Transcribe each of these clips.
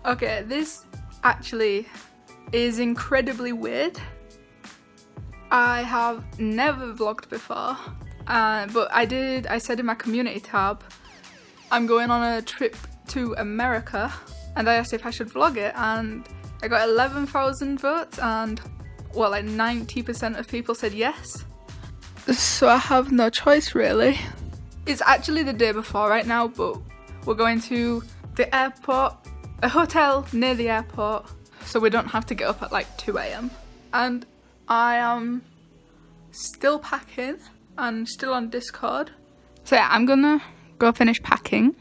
Okay, this actually is incredibly weird. I have never vlogged before, but I said in my community tab, I'm going on a trip to America, and I asked if I should vlog it, and I got 11,000 votes, and well, like 90% of people said yes. So I have no choice really. It's actually the day before right now, but we're going to the airport, a hotel near the airport, so we don't have to get up at like 2 AM. And I am still packing and still on Discord. So yeah, I'm gonna go finish packing,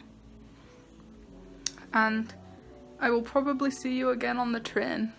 and I will probably see you again on the train.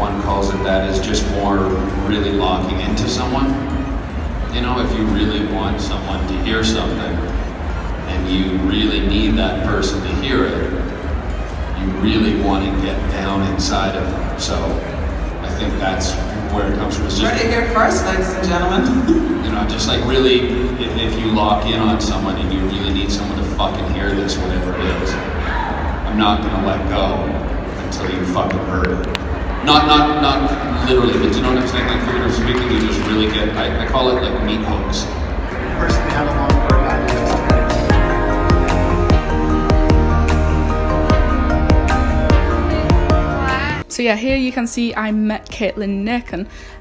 one calls it that, is just more really locking into someone. You know, if you really want someone to hear something and you really need that person to hear it, you really want to get down inside of them. So I think that's where it comes from. It's just, right here first, ladies and gentlemen. You know, just like really, if you lock in on someone and you really need someone to fucking hear this, whatever it is, I'm not gonna let go until you fucking heard it. Not literally, but you know what I'm saying? Like figuratively speaking, you just really get, I call it like meat hooks. Personally, how long for that? So yeah, here you can see I met Caitlin Nick,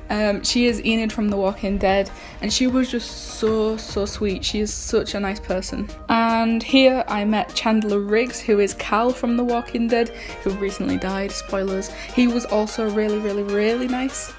and she is Enid from The Walking Dead, and she was just so sweet. She is such a nice person. And here I met Chandler Riggs, who is Cal from The Walking Dead, who recently died, spoilers. He was also really nice.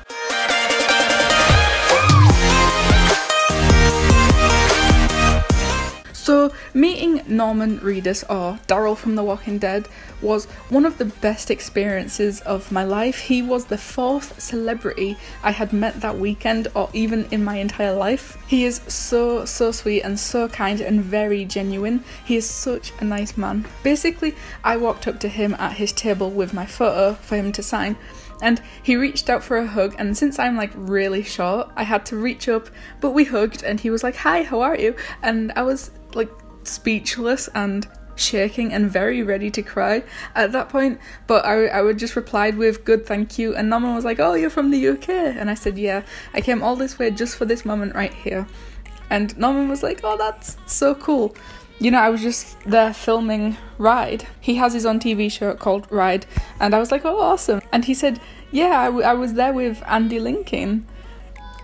So meeting Norman Reedus, or Daryl from The Walking Dead, was one of the best experiences of my life. He was the 4th celebrity I had met that weekend, or even in my entire life. He is so sweet and so kind and very genuine. He is such a nice man. Basically, I walked up to him at his table with my photo for him to sign, and he reached out for a hug, and since I'm like really short, I had to reach up, but we hugged, and he was like, "Hi, how are you?" And I was like speechless and shaking and very ready to cry at that point, but I would just replied with "good, thank you," and Norman was like, "Oh, you're from the UK?" And I said, "Yeah, I came all this way just for this moment right here." And Norman was like, "Oh, that's so cool." You know, I was just there filming Ride. He has his own TV show called Ride, and I was like, "Oh, awesome." And he said, "Yeah, I was there with Andy Lincoln."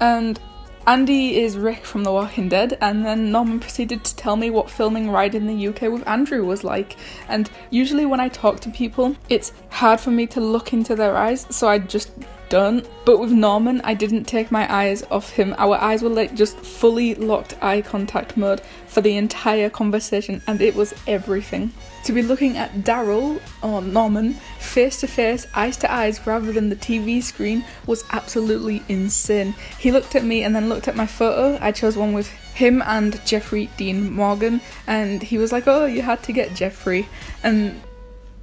And Andy is Rick from The Walking Dead, and then Norman proceeded to tell me what filming Ride in the UK with Andrew was like. And usually when I talk to people, it's hard for me to look into their eyes, so I just don't. But with Norman, I didn't take my eyes off him. Our eyes were like just fully locked eye contact mode for the entire conversation, and it was everything. To be looking at Daryl, or Norman, face to face, eyes to eyes, rather than the TV screen was absolutely insane. He looked at me and then looked at my photo. I chose one with him and Jeffrey Dean Morgan, and he was like, "Oh, you had to get Jeffrey." And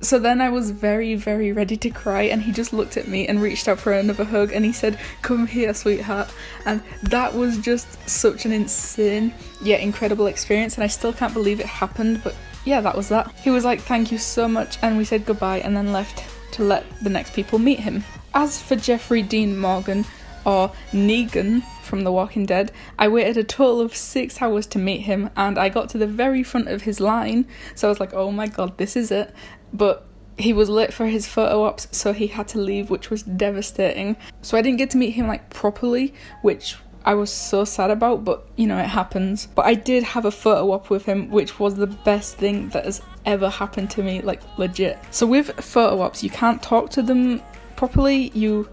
so then I was very ready to cry, and he just looked at me and reached out for another hug, and he said, "Come here, sweetheart." And that was just such an insane yet incredible experience, and I still can't believe it happened, but yeah, that was that. He was like, "Thank you so much," and we said goodbye and then left to let the next people meet him. As for Jeffrey Dean Morgan, or Negan from The Walking Dead, I waited a total of 6 hours to meet him, and I got to the very front of his line, so I was like, "Oh my god, this is it." But he was late for his photo ops, so he had to leave, which was devastating. So I didn't get to meet him like properly, which I was so sad about, but you know, it happens. But I did have a photo op with him, which was the best thing that has ever happened to me, like legit. So with photo ops, you can't talk to them properly, you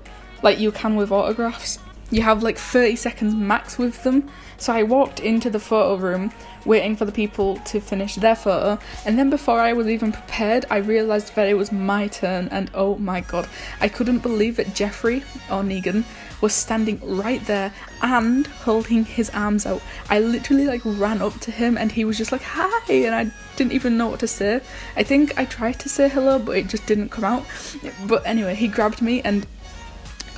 can with autographs. You have like 30 seconds max with them. So I walked into the photo room waiting for the people to finish their photo, and then before I was even prepared, I realised that it was my turn, and oh my god, I couldn't believe that Jeffrey, or Negan, was standing right there and holding his arms out. I literally like ran up to him and he was just like, "Hi," and I didn't even know what to say. I think I tried to say hello, but it just didn't come out. But anyway, he grabbed me and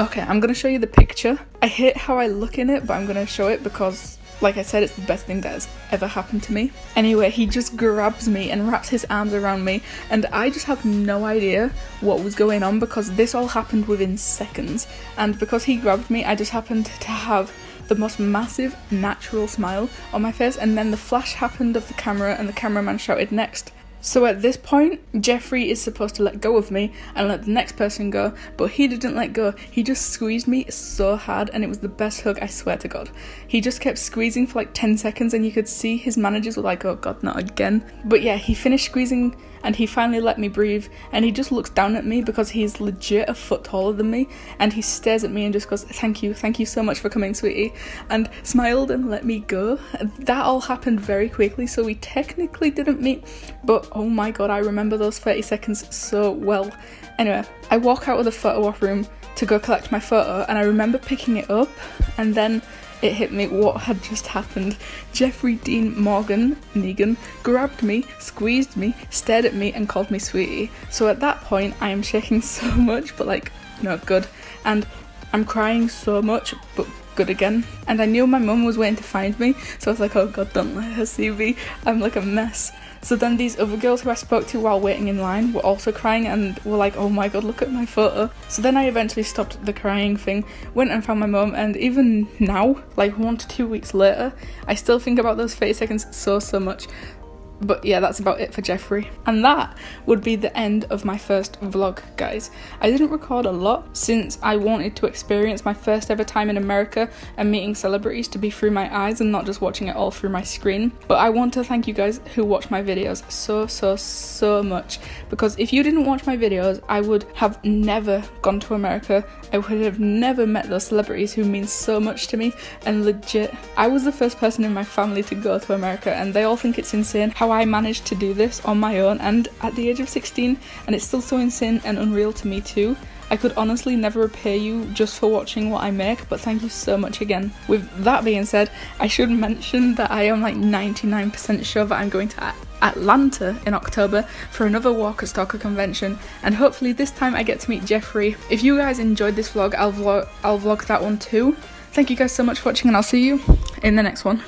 okay, I'm gonna show you the picture. I hate how I look in it, but I'm gonna show it because, like I said, it's the best thing that has ever happened to me. Anyway, he just grabs me and wraps his arms around me, and I just have no idea what was going on because this all happened within seconds. And because he grabbed me, I just happened to have the most massive natural smile on my face, and then the flash happened of the camera and the cameraman shouted "next." So at this point, Jeffrey is supposed to let go of me and let the next person go, but he didn't let go. He just squeezed me so hard, and it was the best hug, I swear to God. He just kept squeezing for like 10 seconds, and you could see his managers were like, "Oh God, not again." But yeah, he finished squeezing and he finally let me breathe, and he just looks down at me because he's legit a foot taller than me, and he stares at me and just goes, thank you so much for coming, sweetie," and smiled and let me go. That all happened very quickly, so we technically didn't meet, but oh my God, I remember those 30 seconds so well. Anyway, I walk out of the photo op room to go collect my photo, and I remember picking it up and then it hit me what had just happened. Jeffrey Dean Morgan Negan grabbed me, squeezed me, stared at me and called me sweetie. So at that point I am shaking so much, but like, no, good. And I'm crying so much, but good again. And I knew my mum was waiting to find me, so I was like, oh god, don't let her see me, I'm like a mess. So then these other girls who I spoke to while waiting in line were also crying and were like, oh my god, look at my photo. So then I eventually stopped the crying thing, went and found my mum, and even now, like 1 to 2 weeks later, I still think about those 30 seconds so much. But yeah, that's about it for Jeffrey. And that would be the end of my first vlog, guys. I didn't record a lot since I wanted to experience my first ever time in America and meeting celebrities to be through my eyes and not just watching it all through my screen. But I want to thank you guys who watch my videos so much, because if you didn't watch my videos, I would have never gone to America. I would have never met those celebrities who mean so much to me, and legit, I was the first person in my family to go to America, and they all think it's insane how I managed to do this on my own and at the age of 16, and it's still so insane and unreal to me too. I could honestly never repay you just for watching what I make, but thank you so much again. With that being said, I should mention that I am like 99% sure that I'm going to Atlanta in October for another walk at Stalker convention, and hopefully this time I get to meet Jeffrey. If you guys enjoyed this vlog, I'll vlog that one too. Thank you guys so much for watching, and I'll see you in the next one.